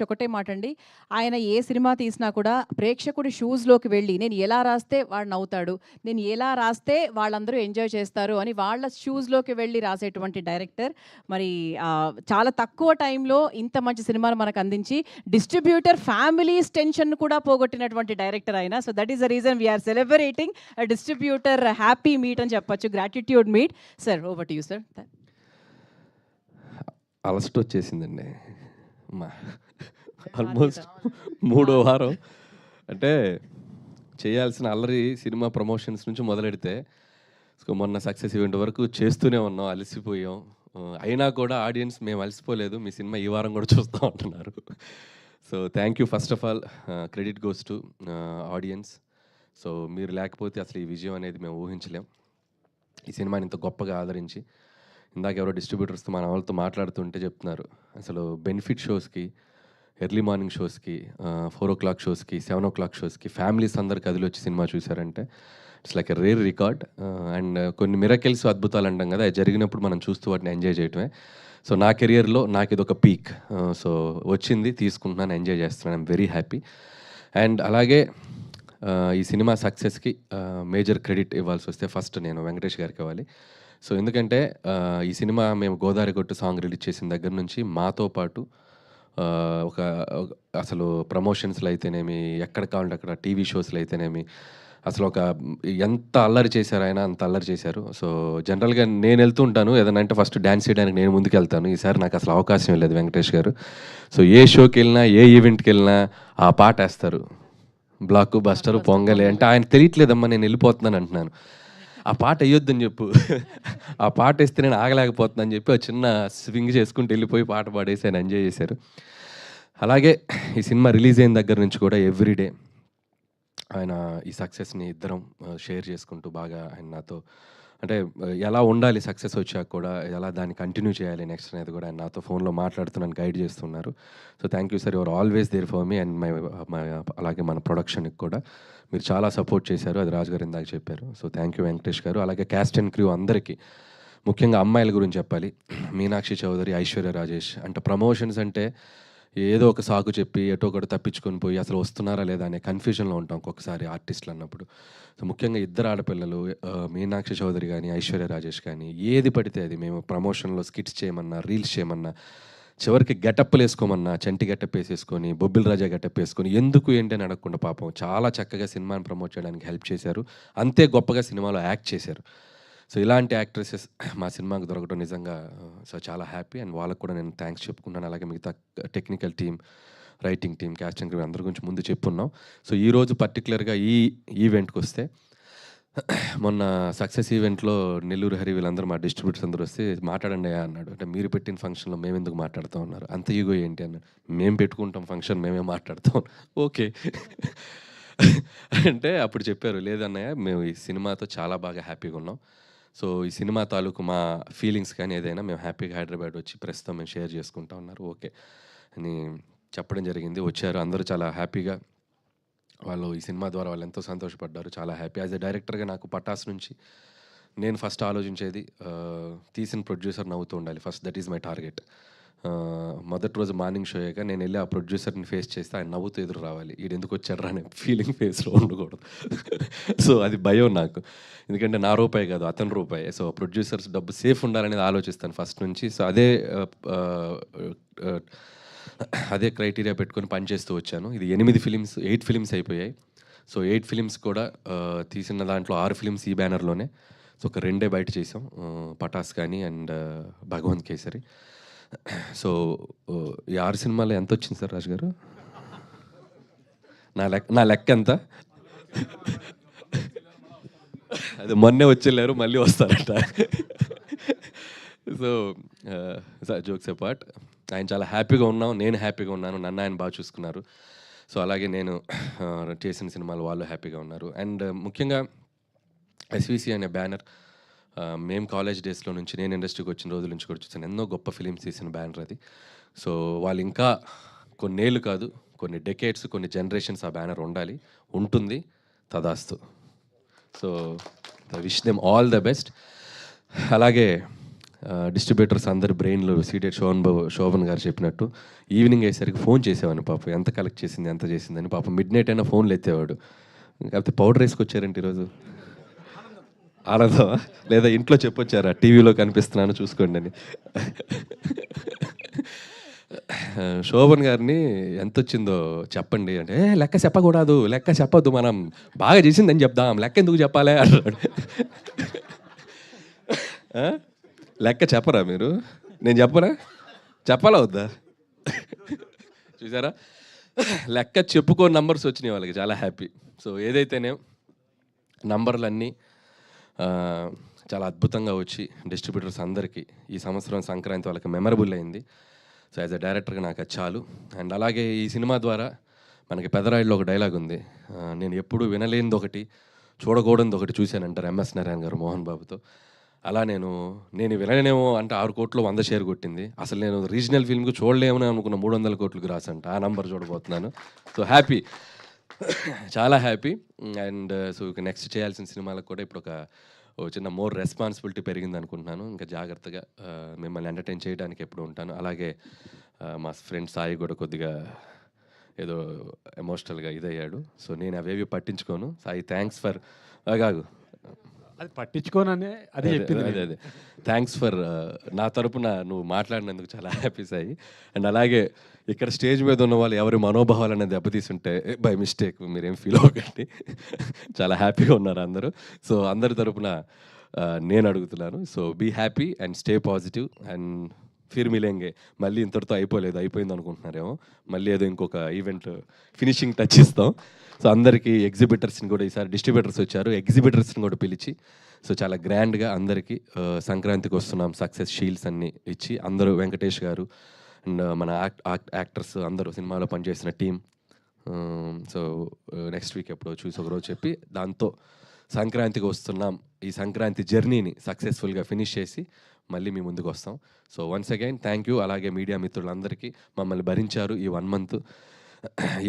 ఒకటే మాట అండి. ఆయన ఏ సినిమా తీసినా కూడా ప్రేక్షకుడి షూస్‌లోకి వెళ్ళి నేను ఎలా రాస్తే వాడు నవ్వుతాడు. నేను ఎలా రాస్తే వాళ్ళందరూ ఎంజాయ్ చేస్తారు అని వాళ్ళ షూస్‌లోకి వెళ్ళి రాసేటువంటి డైరెక్టర్. మరి చాలా తక్కువ టైంలో ఇంత మంచి సినిమాను మనకు అందించి డిస్ట్రిబ్యూటర్ ఫ్యామిలీస్ టెన్షన్ కూడా పోగొట్టినటువంటి డైరెక్టర్ ఆయన. So that is the reason we are celebrating distributor happy meet అని చెప్పొచ్చు. Gratitude meet. Sir over to you sir. అలసట వచ్చేసిందండి. మా ఆల్మోస్ట్ మూడో వారం అంటే చేయాల్సిన అల్లరి సినిమా ప్రమోషన్స్ నుంచి మొదలెడితే మొన్న సక్సెస్ ఈవెంట్ వరకు చేస్తూనే ఉన్నాం, అలసిపోయాం. అయినా కూడా ఆడియన్స్ మేము అలసిపోలేదు, మీ సినిమా ఈ వారం కూడా చూస్తూ ఉంటున్నారు. So thank you first of all, credit goes to audience. So మీరు లేకపోతే అసలు ఈ విజయం అనేది మేము ఊహించలేం. ఈ సినిమాని ఇంత గొప్పగా ఆదరించి, ఇందాక ఎవరో డిస్ట్రిబ్యూటర్స్తో మన వాళ్ళతో మాట్లాడుతుంటే చెప్తున్నారు, అసలు బెనిఫిట్ షోస్కి, ఎర్లీ మార్నింగ్ షోస్కి, 4 o'clock షోస్కి, 7 o'clock షోస్కి ఫ్యామిలీస్ అందరు కదిలి వచ్చి సినిమా చూసారంటే it's like a rare record. And కొన్ని మిరకిల్స్, అద్భుతాలు అంటాం కదా, అది జరిగినప్పుడు మనం చూస్తూ వాటిని ఎంజాయ్ చేయటమే. సో నా కెరియర్లో నాకు ఇది ఒక పీక్. సో వచ్చింది, తీసుకుంటున్నాను, ఎంజాయ్ చేస్తున్నాను, ఐమ్ వెరీ హ్యాపీ. అండ్ అలాగే ఈ సినిమా సక్సెస్కి మేజర్ క్రెడిట్ ఇవ్వాల్సి వస్తే ఫస్ట్ నేను వెంకటేష్ గారికి ఇవ్వాలి. సో ఎందుకంటే ఈ సినిమా మేము గోదావరి కొట్టు సాంగ్ రిలీజ్ చేసిన దగ్గర నుంచి మాతో పాటు ఒక అసలు ప్రమోషన్స్లో అయితేనేమి, ఎక్కడ కావాలంటే అక్కడ టీవీ షోస్లో అయితేనేమి, అసలు ఒక ఎంత అల్లరి చేశారు ఆయన, అంత అల్లరి చేశారు. సో జనరల్గా నేను వెళ్తూ ఉంటాను ఏదైనా అంటే ఫస్ట్ డ్యాన్స్ చేయడానికి నేను ముందుకు వెళ్తాను. ఈసారి నాకు అసలు అవకాశం లేదు వెంకటేష్ గారు. సో ఏ షోకి వెళ్ళినా, ఏ ఈవెంట్కి వెళ్ళినా ఆ పాట వేస్తారు, బ్లాక్ బస్టర్ పొంగలే అంటే ఆయన తెలియట్లేదమ్మా నేను వెళ్ళిపోతున్నాను అంటున్నాను. ఆ పాట వేయొద్దని చెప్పు, ఆ పాట వేస్తే నేను ఆగలేకపోతున్నాను అని చెప్పి ఒక చిన్న స్వింగ్ చేసుకుంటూ వెళ్ళిపోయి పాట పాడేసి ఆయన ఎంజాయ్ చేశారు. అలాగే ఈ సినిమా రిలీజ్ అయిన దగ్గర నుంచి కూడా ఎవ్రీడే ఆయన ఈ సక్సెస్ని ఇద్దరం షేర్ చేసుకుంటూ బాగా ఆయన నాతో అంటే ఎలా ఉండాలి సక్సెస్ వచ్చాక కూడా, ఎలా దాన్ని కంటిన్యూ చేయాలి నెక్స్ట్ అనేది కూడా ఆయన నాతో ఫోన్లో మాట్లాడుతున్నాను, గైడ్ చేస్తున్నారు. So thank you sir, your always there for me and my అలాగే మన ప్రొడక్షన్కి కూడా మీరు చాలా సపోర్ట్ చేశారు, అది రాజు గారు ఇందాక చెప్పారు. సో థ్యాంక్ యూ వెంకటేష్ గారు. అలాగే క్యాస్ట్ అండ్ క్రూ అందరికీ, ముఖ్యంగా అమ్మాయిల గురించి చెప్పాలి. మీనాక్షి చౌదరి, ఐశ్వర్య రాజేష్. అంటే ప్రమోషన్స్ అంటే ఏదో ఒక సాకు చెప్పి ఎటో ఒకటి తప్పించుకొని పోయి అసలు వస్తున్నారా లేదా అనే కన్ఫ్యూజన్లో ఉంటాం ఒక్కొక్కసారి ఆర్టిస్టులు అన్నప్పుడు. సో ముఖ్యంగా ఇద్దరు ఆడపిల్లలు, మీనాక్షి చౌదరి కానీ ఐశ్వర్య రాజేష్ కానీ, ఏది పడితే అది మేము ప్రమోషన్లో స్కిట్స్ చేయమన్నా, రీల్స్ చేయమన్నా, చివరికి గెటప్లు వేసుకోమన్నా చంటి గెటప్ వేసేసుకొని, బొబ్బిల్ రాజా గెటప్ వేసుకొని, ఎందుకు ఏంటి అని అడగకుండా పాపం చాలా చక్కగా సినిమాని ప్రమోట్ చేయడానికి హెల్ప్ చేశారు. అంతే గొప్పగా సినిమాలో యాక్ట్ చేశారు. సో ఇలాంటి యాక్ట్రెసెస్ మా సినిమాకు దొరకడం నిజంగా సో చాలా హ్యాపీ. అండ్ వాళ్ళకు కూడా నేను థ్యాంక్స్ చెప్పుకుంటాను. అలాగే మిగతా technical team, writing team, casting team అందరి గురించి ముందు చెప్పున్నాం. సో ఈరోజు పర్టికులర్గా ఈ ఈవెంట్కి వస్తే, మొన్న సక్సెస్ ఈవెంట్లో నెల్లూరు హరి వీళ్ళందరూ మా డిస్ట్రిబ్యూటర్స్ అందరూ వస్తే మాట్లాడండి అన్నాడు. అంటే మీరు పెట్టిన ఫంక్షన్లో మేము ఎందుకు మాట్లాడుతూ ఉన్నారు, అంత ఈగో ఏంటి అన్నాడు. మేము పెట్టుకుంటాం ఫంక్షన్, మేమే మాట్లాడతాం. ఓకే అంటే అప్పుడు చెప్పారు, లేదన్నయ్య మేము ఈ సినిమాతో చాలా బాగా హ్యాపీగా ఉన్నాం. సో ఈ సినిమా తాలూకు మా ఫీలింగ్స్ కానీ ఏదైనా మేము హ్యాపీగా హైదరాబాద్ వచ్చి ప్రస్తుతం మేము షేర్ చేసుకుంటా ఉన్నారు, ఓకే అని చెప్పడం జరిగింది. వచ్చారు అందరూ చాలా హ్యాపీగా, వాళ్ళు ఈ సినిమా ద్వారా వాళ్ళు ఎంతో సంతోషపడ్డారు, చాలా హ్యాపీ. యాజ్ ఎ డైరెక్టర్గా నాకు పటాస్ నుంచి నేను ఫస్ట్ ఆలోచించేది తీసిన ప్రొడ్యూసర్ నవ్వుతూ ఉండాలి first, that is my target. మొదటి రోజు మార్నింగ్ షో అయ్యాక నేను వెళ్ళి ఆ ప్రొడ్యూసర్ని ఫేస్ చేస్తే ఆయన నవ్వుతూ ఎదురు రావాలి, వీడు ఎందుకు వచ్చారా అనే ఫీలింగ్ ఫేస్లో ఉండకూడదు. సో అది భయం నాకు, ఎందుకంటే నా రూపాయి కాదు అతని రూపాయి. సో ప్రొడ్యూసర్స్ డబ్బు సేఫ్ ఉండాలనేది ఆలోచిస్తాను ఫస్ట్ నుంచి. సో అదే క్రైటీరియా పెట్టుకొని పనిచేస్తూ వచ్చాను. ఇది 8 ఫిలిమ్స్ అయిపోయాయి. సో 8 ఫిలిమ్స్ కూడా తీసిన దాంట్లో 6 ఫిలిమ్స్ ఈ బ్యానర్లోనే. సో ఒక 2 బయట చేసాం, పటాస్ కానీ అండ్ భగవంత్ కేసరి. సో ఈ 6 సినిమాలు ఎంత వచ్చింది సార్ రాజు గారు? నా లెక్క ఎంత? అది మొన్నే వచ్చేళ్ళారు, మళ్ళీ వస్తారట. సో జోక్స్ అపార్ట్, ఆయన చాలా హ్యాపీగా ఉన్నాం, నేను హ్యాపీగా ఉన్నాను, నన్ను ఆయన బాగా చూసుకున్నారు. సో అలాగే నేను చేసిన సినిమాలు వాళ్ళు హ్యాపీగా ఉన్నారు. అండ్ ముఖ్యంగా ఎస్విసి అనే బ్యానర్ మేము కాలేజ్ డేస్లో నుంచి, నేను ఇండస్ట్రీకి వచ్చిన రోజుల నుంచి కూడా చూసాను, ఎన్నో గొప్ప ఫిలిమ్స్ తీసిన బ్యానర్ అది. సో వాళ్ళు ఇంకా కొన్నేళ్ళు కాదు, కొన్ని డెకేడ్స్, కొన్ని జనరేషన్స్ ఆ బ్యానర్ ఉండాలి, ఉంటుంది, తదాస్తు. So I wish them all the best. అలాగే డిస్ట్రిబ్యూటర్స్ అందరి బ్రెయిన్లో సీటెడ్ శోభన్ గారు చెప్పినట్టు ఈవినింగ్ అయ్యేసరికి ఫోన్ చేసేవాడిని పాపం, ఎంత కలెక్ట్ చేసింది ఎంత చేసిందని. పాపం మిడ్ నైట్ అయినా ఫోన్లు ఎత్తేవాడు. కాకపోతే పౌడర్ వేసుకొచ్చారంటే ఈరోజు ఆనందమా, లేదా ఇంట్లో చెప్పొచ్చారా టీవీలో కనిపిస్తున్నాను చూసుకోండి అని. శోభన్ గారిని ఎంత వచ్చిందో చెప్పండి అంటే, లెక్క చెప్పకూడదు, లెక్క చెప్పొద్దు, మనం బాగా చేసిందని చెప్దాం, లెక్క ఎందుకు చెప్పాలి అంటాడు. లెక్క చెప్పరా మీరు? నేను చెప్పరా? చెప్పాలా వద్దా? చూసారా, లెక్క చెప్పుకో నంబర్స్ వచ్చినాయి వాళ్ళకి, చాలా హ్యాపీ. సో ఏదైతేనే నంబర్లన్నీ చాలా అద్భుతంగా వచ్చి డిస్ట్రిబ్యూటర్స్ అందరికీ ఈ సంవత్సరం సంక్రాంతి వాళ్ళకి మెమరబుల్ అయింది. సో యాజ్ అ డైరెక్టర్గా నాకు అది చాలు. అండ్ అలాగే ఈ సినిమా ద్వారా మనకి పెదరాయిలో ఒక డైలాగ్ ఉంది, నేను ఎప్పుడు వినలేనిది ఒకటి చూడకూడనిది ఒకటి చూశానంటారు ఎంఎస్ నారాయణ గారు మోహన్ బాబుతో. అలా నేను వినలేనేమో అంటే 6 కోట్లు 100 షేర్ కొట్టింది. అసలు నేను రీజనల్ ఫిల్మ్కి చూడలేమని అనుకున్న 300 కోట్లకు రాసంట. ఆ నంబర్ చూడబోతున్నాను. సో హ్యాపీ, చాలా హ్యాపీ. అండ్ సో ఇక నెక్స్ట్ చేయాల్సిన సినిమాలకు కూడా ఇప్పుడు ఒక చిన్న మోర్ రెస్పాన్సిబిలిటీ పెరిగింది అనుకుంటున్నాను. ఇంకా జాగ్రత్తగా మిమ్మల్ని ఎంటర్టైన్ చేయడానికి ఎప్పుడు ఉంటాను. అలాగే మా ఫ్రెండ్ సాయి కూడా కొద్దిగా ఏదో ఎమోషనల్గా ఇదయ్యాడు. సో నేను అవేవి పట్టించుకోను. సాయి థ్యాంక్స్ ఫర్ కాదు అది పట్టించుకోననే అదే చెప్పింది. అదే థ్యాంక్స్ ఫర్ నా తరపున నువ్వు మాట్లాడినందుకు చాలా హ్యాపీ సాయి. అండ్ అలాగే ఇక్కడ స్టేజ్ మీద ఉన్న వాళ్ళు ఎవరి మనోభావాలనే దెబ్బతీసుంటే బై మిస్టేక్ మీరేం ఫీల్ అవ్వకండి. చాలా హ్యాపీగా ఉన్నారు అందరూ. సో అందరి తరపున నేను అడుగుతున్నాను, so be happy and stay positive and ఫిర్ మిలేంగే. మళ్ళీ ఇంతటితో అయిపోయింది అనుకుంటున్నారేమో, మళ్ళీ ఏదో ఇంకొక ఈవెంట్ ఫినిషింగ్ టచ్ ఇస్తాం. సో అందరికీ ఎగ్జిబిటర్స్ని కూడా, ఈసారి డిస్ట్రిబ్యూటర్స్ వచ్చారు, ఎగ్జిబిటర్స్ని కూడా పిలిచి సో చాలా గ్రాండ్గా అందరికీ సంక్రాంతికి వస్తున్నాం సక్సెస్ షీల్డ్స్ అన్నీ ఇచ్చి, అందరూ వెంకటేష్ గారు అండ్ మన యాక్టర్స్ అందరూ సినిమాలో పనిచేసిన టీం. సో నెక్స్ట్ వీక్ ఎప్పుడో చూసి ఒకరోజు చెప్పి దాంతో సంక్రాంతికి వస్తున్నాం, ఈ సంక్రాంతి జర్నీని సక్సెస్ఫుల్గా ఫినిష్ చేసి మళ్ళీ మీ ముందుకు వస్తాం. So once again thank you. అలాగే మీడియా మిత్రులందరికీ మమ్మల్ని భరించారు ఈ 1 month.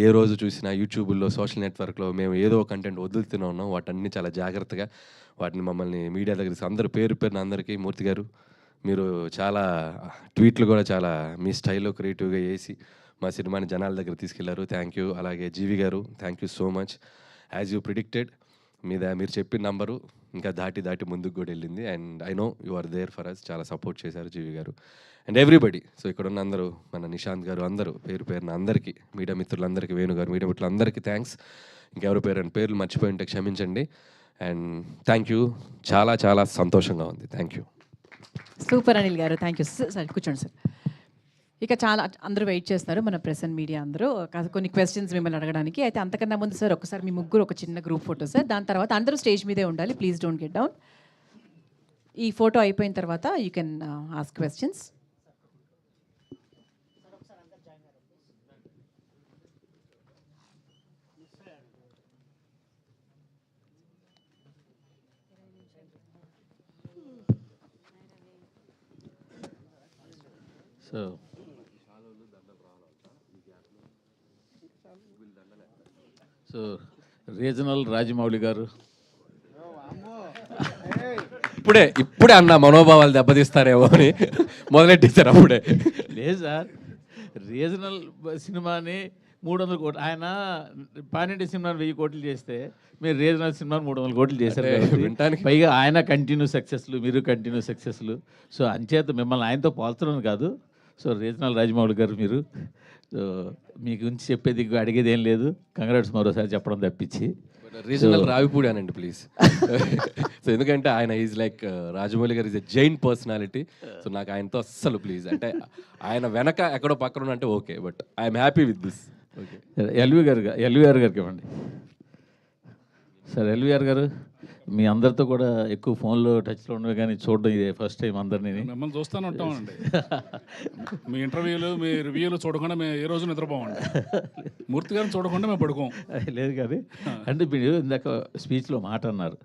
ఏ రోజు చూసినా యూట్యూబ్లో సోషల్ నెట్వర్క్లో మేము ఏదో కంటెంట్ వదులుతూనే ఉన్నాం. వాటన్ని చాలా జాగ్రత్తగా వాటిని మమ్మల్ని మీడియా దగ్గర అందరూ పేరున అందరికీ, మూర్తి గారు మీరు చాలా ట్వీట్లు కూడా చాలా మీ స్టైల్లో క్రియేటివ్గా వేసి మా సినిమాని జనాల దగ్గర తీసుకెళ్లారు. Thank you. అలాగే జీవి గారు thank you so much. As you predicted మీరు చెప్పిన నంబరు ఇంకా దాటి ముందుకు కూడా వెళ్ళింది. And I know you are there for us. చాలా సపోర్ట్ చేశారు జీవి గారు అండ్ ఎవ్రీబడి. సో ఇక్కడ ఉన్న అందరూ, మన నిశాంత్ గారు, అందరూ పేరున అందరికీ, మీడియా మిత్రులందరికీ, వేణు గారు, మీడియా మిత్రులందరికీ థ్యాంక్స్. ఇంకెవరి పేర్లు మర్చిపోయి ఉంటే క్షమించండి. And thank you. చాలా సంతోషంగా ఉంది. Thank you. సూపర్ అనిల్ గారు, థ్యాంక్ యూ సార్. కూర్చోండి సార్. ఇక చాలా అందరూ వెయిట్ చేస్తున్నారు, మన ప్రెస్ అండ్ మీడియా అందరూ కొన్ని క్వశ్చన్స్ మిమ్మల్ని అడగడానికి. అయితే అంతకన్నా ముందు సార్ ఒకసారి మీ ముగ్గురు ఒక చిన్న గ్రూప్ ఫోటో సార్. దాని తర్వాత అందరూ స్టేజ్ మీదే ఉండాలి, ప్లీజ్ డోంట్ గెట్ డౌన్. ఈ ఫోటో అయిపోయిన తర్వాత you can ask questions. So regional Rajamouli గారు, ఇప్పుడే అన్న మనోభావాలు దెబ్బతీస్తారేమో అని మొదలెట్టేశారు అప్పుడే. లేదు సార్, రీజనల్ సినిమాని 300 కోట్లు, ఆయన పానింటి సినిమాని 1000 కోట్లు చేస్తే మీరు రీజనల్ సినిమాని 300 కోట్లు చేశారు వినటానికి. పైగా ఆయన కంటిన్యూ సక్సెస్లు, మీరు కంటిన్యూ సక్సెస్లు. సో అంచేత మిమ్మల్ని ఆయనతో పోల్చడం కాదు. సో రీజనల్ రాజమౌళి గారు మీరు, సో మీ గురించి చెప్పేది అడిగేది ఏం లేదు, కంగ్రాట్స్ మరోసారి చెప్పడం తప్పించి. రీజనల్ రావిపూడి అనండి ప్లీజ్. సో ఎందుకంటే ఆయన ఈజ్ లైక్ రాజమౌళి గారు is a Jain personality. So నాకు ఆయనతో అస్సలు ప్లీజ్, అంటే ఆయన వెనక ఎక్కడో పక్కన అంటే okay, but I'm happy with this. Okay, LVR గారికి ఇవ్వండి సార్. ఎల్వీఆర్ గారు మీ అందరితో కూడా ఎక్కువ ఫోన్లో టచ్లో ఉండవు, కానీ చూడడం ఇదే ఫస్ట్ టైం అందరినీ. మిమ్మల్ని చూస్తూనే ఉంటామండి. మీ ఇంటర్వ్యూలు, మీ రివ్యూలు చూడకుండా మేము ఏ రోజు నిద్రపోమండి. మూర్తి గారిని చూడకుండా మేము పడుకోం. లేదు కానీ అంటే మీరు ఇందాక స్పీచ్లో మాట అన్నారు,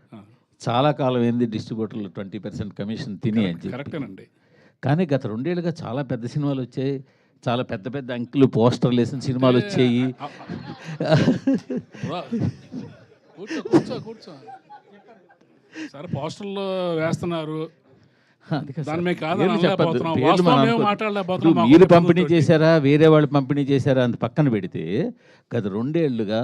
చాలా కాలం ఏంది డిస్ట్రిబ్యూటర్లు 20% కమిషన్ తిని అని చెప్పి. కరెక్టేనండి. కానీ గత 2 ఏళ్ళుగా చాలా పెద్ద సినిమాలు వచ్చాయి, చాలా పెద్ద అంకులు పోస్టర్లు వేసిన సినిమాలు వచ్చాయి. కూర్చో సరే, పోస్టర్లు వేస్తున్నారు, అది కాదు దాని సార్. మీద కాదని పేర్లు చెప్పొద్దు. అనలేకపోతున్నాం. పేర్లు వాస్తవం మనం మేము అనుకోవద్దు. మాట్లాడలేకపోతున్నాం. ఇప్పుడు మాకు మీరు ఉన్న పంపిణీ పెరుగుతోటి. చేశారా వేరే వాళ్ళు పంపిణీ చేశారా అంత పక్కన పెడితే గత 2 ఏళ్లుగా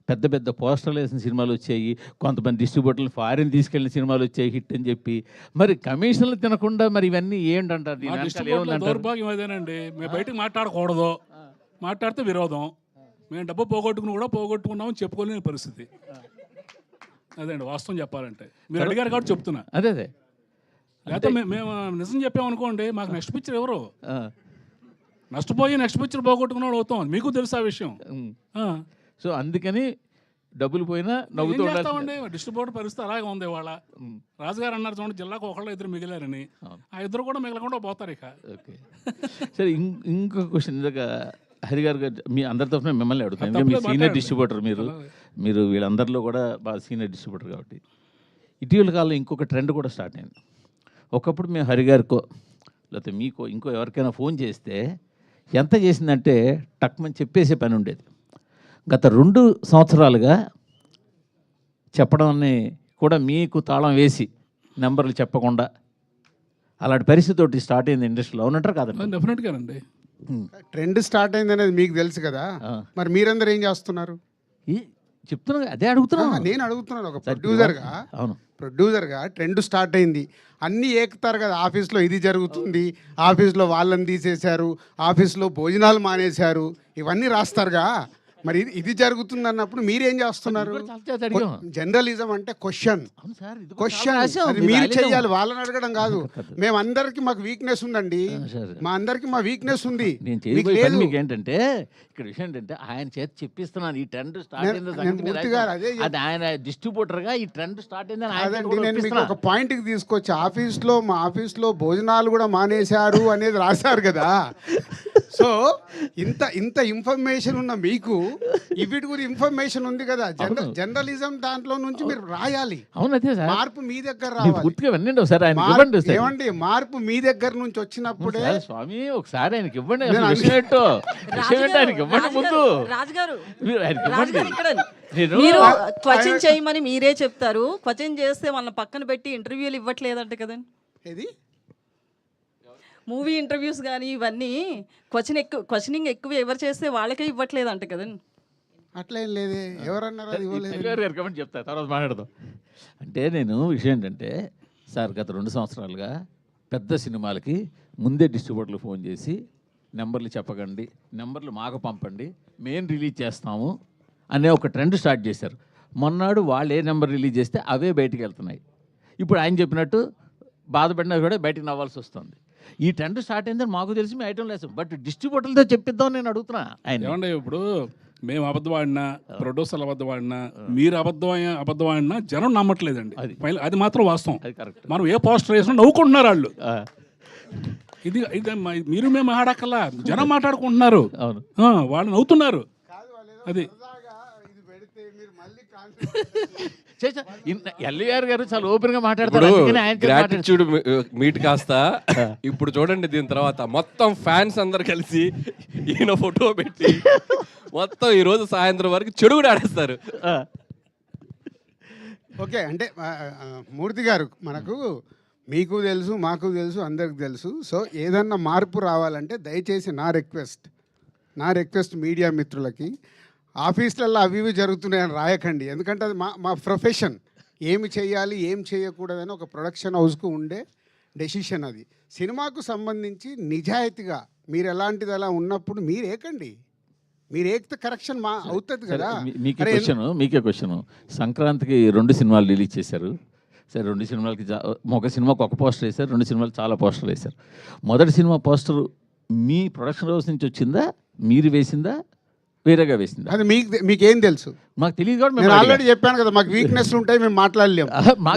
పెద్ద పెద్ద పోస్టర్లు వేసిన సినిమాలు వచ్చాయి, కొంతమంది డిస్ట్రిబ్యూటర్లు ఫారిన్ తీసుకెళ్ళిన సినిమాలు వచ్చాయి హిట్ అని చెప్పి, మరి కమిషన్లు తినకుండా మరి ఇవన్నీ ఏంటంటారు? దీని మా వెనకాల డిస్ట్రిబ్యూటర్ల ఏముందంటారు? దౌర్భాగ్యం అదేనండి. మేము బయటకు మాట్లాడకూడదు, మాట్లాడితే విరోధం. మేము డబ్బు పోగొట్టుకున్నామని చెప్పుకోలేని పరిస్థితి. అదేండి వాస్తవం చెప్పాలంటే. మీరు అడిగారు కాబట్టి చెప్తున్నా. అదే లేకపోతే మేము నిజం చెప్పామనుకోండి, మాకు నెక్స్ట్ పిక్చర్ ఎవరు ఆ. నష్టపోయి నెక్స్ట్ పిక్చర్ పోగొట్టుకున్నాడు అవుతాం. మీకు తెలుసు ఆ విషయం. ఆ. సో అందుకని డబ్బులు పోయినా ఏం నవ్వుతూ ఉండాలి. చేస్తామండి, డిస్ట్రిబ్యూటర్ పరిస్థితి అలాగే ఉంది ఇవాళ. రాజుగారు అన్నారు చూడండి, జిల్లాకు ఒకళ్ళు ఇద్దరు మిగిలారని. ఆ ఇద్దరు కూడా మిగలకుండా పోతారు ఇక. ఓకే సరే, ఇంకొక క్వశ్చన్ ఇందాక హరి గారు మీ అందరి తరఫున మిమ్మల్ని అడుగుతాను. ఎందుకంటే మీరు సీనియర్ డిస్ట్రిబ్యూటర్, మీరు వీళ్ళందరిలో కూడా బాగా సీనియర్ డిస్ట్రిబ్యూటర్ కాబట్టి. ఇటీవల కాలంలో ఇంకొక ట్రెండ్ కూడా స్టార్ట్ అయింది. ఒకప్పుడు మేము హరి గారికో లేకపోతే మీకో ఇంకో ఎవరికైనా ఫోన్ చేస్తే ఎంత చేసిందంటే టక్మని చెప్పేసే పని ఉండేది. గత 2 సంవత్సరాలుగా చెప్పడాన్ని కూడా మీకు తాళం వేసి నెంబర్లు చెప్పకుండా అలాంటి పరిస్థితి ఒకటి స్టార్ట్ అయింది ఇండస్ట్రీలో. అవునంటారు కాదండి? డెఫినెట్గానండి. ట్రెండ్ స్టార్ట్ అయింది అనేది మీకు తెలుసు కదా, మరి మీరందరూ ఏం చేస్తున్నారు? చెప్తున్నా, అదే అడుగుతున్నా. నేను అడుగుతున్నాను ఒక ప్రొడ్యూసర్గా. అవును, ప్రొడ్యూసర్గా ట్రెండ్ స్టార్ట్ అయింది, అన్నీ ఏకుతారు కదా. ఆఫీస్లో ఇది జరుగుతుంది, ఆఫీస్లో వాళ్ళని తీసేశారు, ఆఫీస్లో భోజనాలు మానేశారు, ఇవన్నీ రాస్తారుగా. మరి ఇది జరుగుతుంది అన్నప్పుడు మీరేం చేస్తున్నారు? జర్నలిజం అంటే క్వశ్చన్, అది మీరు చెయ్యాలి, వాళ్ళని అడగడం కాదు. మేమందరికి మాకు వీక్నెస్ ఉందండి, మా అందరికి మా వీక్నెస్ ఉంది. నేను చేయబోయే పని మీకు ఏంటంటే, ఇక్కడ విషయం ఏంటంటే ఆయన చేత చెప్పిస్తున్నాను ఈ ట్రెండ్ స్టార్ట్ అయింది. అది ఆయన డిస్ట్రిబ్యూటర్ గా ఈ ట్రెండ్ స్టార్ట్ అయిందని అదండి. నేను మీకు ఒక పాయింట్ కి తీసుకొచ్చి, మా ఆఫీస్లో భోజనాలు కూడా మానేశారు అనేది రాశారు కదా. సో ఇంత ఇన్ఫర్మేషన్ ఉన్న మీకు ఇవిటి కూడా ఇన్ఫర్మేషన్ ఉంది కదా. జర్నలిజం దాంట్లో నుంచి మీరు రాయాలి. అవును, అదే సార్. మార్పు మీ దగ్గర రావాలి. ఏమండి, మార్పు మీ దగ్గర నుంచి వచ్చినప్పుడే. స్వామి ఒకసారి ఆయనకి ఇవ్వండి, ఆయనకి ఇవ్వండి ముందు. రాజుగారు నేను మీరు క్వశ్చన్ చేయమని మీరే చెప్తారు. క్వశ్చన్ చేస్తే వాళ్ళని పక్కన పెట్టి ఇంటర్వ్యూలు ఇవ్వట్లేదంట కదండి. ఏది మూవీ ఇంటర్వ్యూస్ కానీ ఇవన్నీ క్వశ్చనింగ్ ఎక్కువ ఎవరు చేస్తే వాళ్ళకే ఇవ్వట్లేదంట కదండి. అట్లా ఏం లేదే, ఎవరన్నారు అది ఇవ్వలేదు. చెప్తా, తర్వాత మాట్లాడదాం. అంటే నేను విషయం ఏంటంటే సార్, గత 2 సంవత్సరాలుగా పెద్ద సినిమాలకి ముందే డిస్ట్రిబ్యూటర్లు ఫోన్ చేసి నెంబర్లు చెప్పకండి, నెంబర్లు మాకు పంపండి, మేము రిలీజ్ చేస్తాము అనే ఒక ట్రెండ్ స్టార్ట్ చేశారు. మొన్నాడు వాళ్ళు ఏ నెంబర్ రిలీజ్ చేస్తే అవే బయటికి వెళ్తున్నాయి. ఇప్పుడు ఆయన చెప్పినట్టు బాధపడినా కూడా బయటికి నవ్వాల్సి వస్తుంది. ఈ ట్రెండ్ స్టార్ట్ అయిందని మాకు తెలిసి మీ ఐటమ్ లేదు, బట్ డిస్ట్రిబ్యూటర్లతో చెప్పిద్దాం నేను అడుగుతున్నా. ఆయన ఏమండి, ఇప్పుడు మేము అబద్ధం ఆడినా, ప్రొడ్యూసర్లు అబద్ధం ఆడినా, మీరు అబద్ధం ఆడినా జనం నమ్మట్లేదండి. అది మాత్రం వాస్తవం. మనం ఏ పోస్టర్ వేసినా నవ్వుకుంటున్నారు వాళ్ళు. ఇది మీరు మేము ఆడక్కల్లా, జనం మాట్లాడుకుంటున్నారు, వాళ్ళు నవ్వుతున్నారు. అది ఎల్ఈఆర్ గారు చాలా ఓపెన్ గా మాట్లాడతారు. గ్రాటిట్యూడ్ మీట్ కాస్త ఇప్పుడు చూడండి, దీని తర్వాత మొత్తం ఫ్యాన్స్ అందరు కలిసి ఈయన ఫోటో పెట్టి మొత్తం ఈ రోజు సాయంత్రం వరకు చెడు కూడా ఆడేస్తారు. ఓకే, అంటే మూర్తి గారు, మనకు మీకు తెలుసు, మాకు తెలుసు, అందరికి తెలుసు. సో ఏదన్నా మార్పు రావాలంటే దయచేసి నా రిక్వెస్ట్ మీడియా మిత్రులకి, ఆఫీసులలో అవి ఇవి జరుగుతున్నాయని రాయకండి. ఎందుకంటే అది మా ప్రొఫెషన్. ఏమి చేయాలి, ఏం చేయకూడదని ఒక ప్రొడక్షన్ హౌస్కు ఉండే డెసిషన్ అది. సినిమాకు సంబంధించి నిజాయితీగా మీరు ఎలాంటిది అలా ఉన్నప్పుడు మీరు ఏకండి, మీరు ఏకితే కరెక్షన్ అవుతుంది కదా. మీకే క్వశ్చన్, సంక్రాంతికి 2 సినిమాలు రిలీజ్ చేశారు. సరే, 2 సినిమాలకి ఒక సినిమాకి ఒక పోస్టర్ వేశారు, 2 సినిమాలు చాలా పోస్టర్లు వేశారు. మొదటి సినిమా పోస్టర్ మీ ప్రొడక్షన్ హౌస్ నుంచి వచ్చిందా, మీరు వేసిందా, వేరేగా వేసిందా? అది మీకేం తెలుసు? మాకు తెలియదు. నేను ఆల్రెడీ చెప్పాను కదా, మాకు వీక్నెస్ ఉంటాయి, మేము మాట్లాడలేము.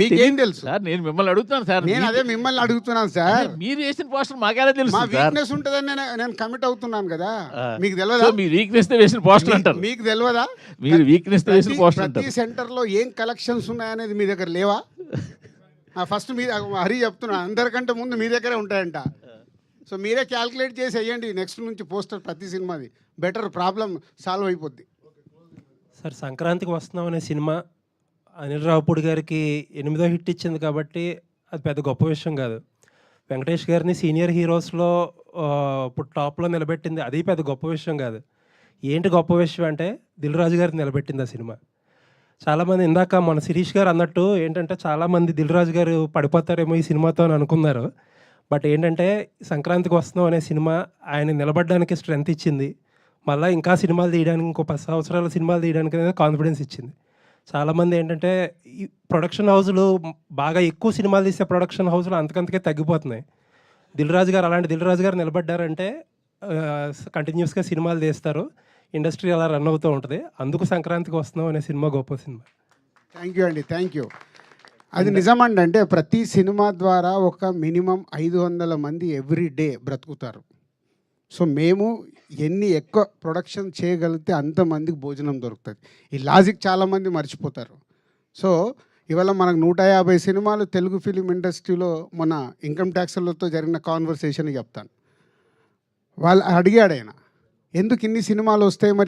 మీకేం తెలుసు సార్? నేను మిమ్మల్ని అడుగుతాను సార్. నేను అదే మిమ్మల్ని అడుగుతున్నాను సార్. మీరు వేసిన పోస్టర్ మాకేలా తెలుసు? మా వీక్నెస్ ఉంటుందని నేను కమిట్ అవుతున్నాను కదా. మీకు తెలియదా? మీరు వీక్నెస్ తో వేసిన పోస్టర్ అంటారు. మీకు తెలియదా? మీరు వీక్నెస్ తో వేసిన పోస్టర్ అంటారు. ప్రతి సెంటర్లో ఏం కలెక్షన్స్ ఉన్నాయనేది మీ దగ్గర లేవా? ఫస్ట్ మీ హరి చెప్తున్నా, అందరికంటే ముందు మీ దగ్గరే ఉంటాయంట. సో మీరే క్యాల్కులేట్ చేసి వేయండి నెక్స్ట్ నుంచి పోస్టర్ ప్రతి సినిమాది. బెటర్, ప్రాబ్లం సాల్వ్ అయిపోద్ది. సార్, సంక్రాంతికి వస్తున్నాం అనే సినిమా అనిల్ రావుపూడి గారికి 8వ హిట్ ఇచ్చింది కాబట్టి అది పెద్ద గొప్ప విషయం కాదు. వెంకటేష్ గారిని సీనియర్ హీరోస్లో ఇప్పుడు టాప్లో నిలబెట్టింది అది పెద్ద గొప్ప విషయం కాదు. ఏంటి గొప్ప విషయం అంటే దిల్ రాజు గారిని నిలబెట్టింది ఆ సినిమా. చాలామంది ఇందాక మన శిరీష్ గారు అన్నట్టు ఏంటంటే చాలామంది దిల్ రాజు గారు పడిపోతారేమో ఈ సినిమాతో అని అనుకున్నారు. బట్ ఏంటంటే సంక్రాంతికి వస్తున్నాం అనే సినిమా ఆయన నిలబడడానికి స్ట్రెంత్ ఇచ్చింది. మళ్ళీ ఇంకా సినిమాలు తీయడానికి ఇంకో 10 సంవత్సరాల సినిమాలు తీయడానికి అనేది కాన్ఫిడెన్స్ ఇచ్చింది. చాలామంది ఏంటంటే ఈ ప్రొడక్షన్ హౌస్లు బాగా ఎక్కువ సినిమాలు తీసే ప్రొడక్షన్ హౌస్లు అంతకంతకే తగ్గిపోతున్నాయి. దిల్ రాజు గారు అలాంటి దిల్ రాజు గారు నిలబడ్డారంటే కంటిన్యూస్గా సినిమాలు తీస్తారు, ఇండస్ట్రీ అలా రన్ అవుతూ ఉంటుంది. అందుకు సంక్రాంతికి వస్తున్నాం అనే సినిమా గొప్ప సినిమా. థ్యాంక్ యూ అండి, థ్యాంక్ యూ. అది నిజమండి. అంటే ప్రతి సినిమా ద్వారా ఒక మినిమం 500 మంది ఎవ్రీ డే బ్రతుకుతారు. సో మేము ఎన్ని ఎక్కువ ప్రొడక్షన్ చేయగలిగితే అంతమందికి భోజనం దొరుకుతుంది. ఈ లాజిక్ చాలామంది మర్చిపోతారు. సో ఇవాళ మనకు 150 సినిమాలు తెలుగు ఫిలిం ఇండస్ట్రీలో మన ఇన్కమ్ ట్యాక్స్లతో జరిగిన కాన్వర్సేషన్ చెప్తాను. వాళ్ళు అడిగాడు ఆయన, ఎందుకు ఇన్ని సినిమాలు వస్తాయి మరి